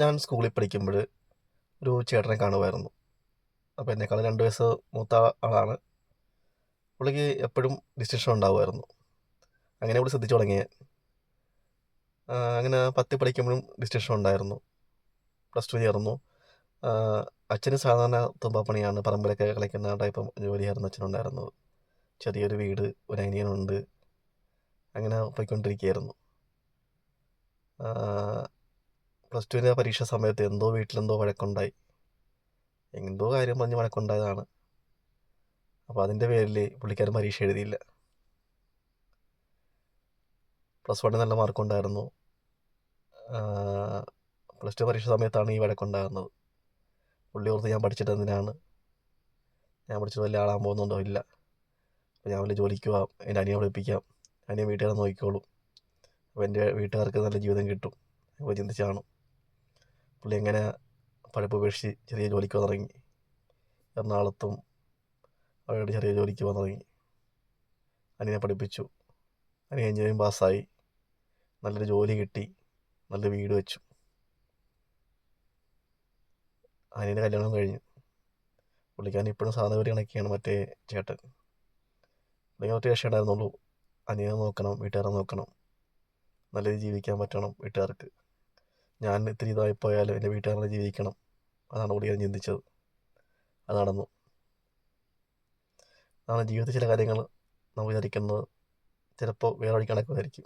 ഞാൻ സ്കൂളിൽ പഠിക്കുമ്പോൾ ഒരു ചേട്ടനെ കാണുമായിരുന്നു. അപ്പോൾ എന്നെക്കാളും 2 വയസ്സ് മൂത്ത ആളാണ്. പുള്ളിക്ക് എപ്പോഴും ഡിസ്റ്റിങ്ഷൻ ഉണ്ടാകുമായിരുന്നു. അങ്ങനെ പുള്ളി ശ്രദ്ധിച്ചു തുടങ്ങി ഞാൻ. അങ്ങനെ 10ൽ പഠിക്കുമ്പോഴും ഡിസ്റ്റിങ്ഷൻ ഉണ്ടായിരുന്നു. +2 ചേർന്നു. അച്ഛന് സാധാരണ തുമ്പപ്പണിയാണ്, പറമ്പിലൊക്കെ കളിക്കുന്ന ടൈപ്പ് ജോലിയായിരുന്നു അച്ഛനുണ്ടായിരുന്നത്. ചെറിയൊരു വീട്, ഒരു അനിയനുണ്ട്. അങ്ങനെ പോയിക്കൊണ്ടിരിക്കുകയായിരുന്നു. +2 പരീക്ഷ സമയത്ത് വീട്ടിലെന്തോ വഴക്കുണ്ടായി. എന്തോ കാര്യം പറഞ്ഞ് വഴക്കുണ്ടായതാണ്. അപ്പോൾ അതിൻ്റെ പേരിൽ പുള്ളിക്കാരൻ പരീക്ഷ എഴുതിയില്ല. +1 നല്ല മാർക്കുണ്ടായിരുന്നു. +2 പരീക്ഷ സമയത്താണ് ഈ വഴക്കുണ്ടാകുന്നത്. പുള്ളി ഓർത്ത് ഞാൻ പഠിച്ചിട്ട് എന്തിനാണ്, ഞാൻ പഠിച്ചിട്ട് വലിയ ആളാകാൻ പോകുന്നുണ്ടോ, ഇല്ല. അപ്പോൾ ഞാൻ വല്ല ജോലിക്ക് പോവാം, എൻ്റെ അനിയനെ പഠിപ്പിക്കാം, അനിയൻ വീട്ടുകാരെ നോക്കിക്കോളും, അപ്പോൾ എൻ്റെ വീട്ടുകാർക്ക് നല്ല ജീവിതം കിട്ടും അപ്പോൾ ചിന്തിച്ചാണ് പുള്ളി എങ്ങനെ പഠിപ്പ് ഉപേക്ഷിച്ച് ചെറിയ ജോലിക്ക് പോകാൻ തുടങ്ങി. എറണാകുളത്തും അവിടെ ചെറിയ ജോലിക്ക് പോകാൻ തുടങ്ങി. അനിയനെ പഠിപ്പിച്ചു. അനിയൻ എഞ്ചിനീയറിംഗ് പാസ്സായി, നല്ലൊരു ജോലി കിട്ടി, നല്ല വീട് വെച്ചു. അനിയൻ്റെ കല്യാണം കഴിഞ്ഞു. പുള്ളിക്കാരൻ ഇപ്പോഴും സാധനപരി കണക്കെയാണ് മറ്റേ ചേട്ടൻ. പുള്ളിക്ക് ഒറ്റ രക്ഷയുണ്ടായിരുന്നുള്ളൂ, അനിയനെ നോക്കണം, വീട്ടുകാരെ നോക്കണം, നല്ല രീതിയിൽ ജീവിക്കാൻ പറ്റണം വീട്ടുകാർക്ക്. ഞാൻ ഇത്തിരി ഇതായിപ്പോയാലും എൻ്റെ വീട്ടുകാരെ ജീവിക്കണം, അതാണ് പുള്ളിക്കാരൻ ചിന്തിച്ചത്. അത് നടന്നു. അതാണ് ജീവിതത്തിൽ ചില കാര്യങ്ങൾ നമ്മൾ വിചാരിക്കുന്നത് ചിലപ്പോൾ വേറെ വഴി കണക്കുമായിരിക്കും.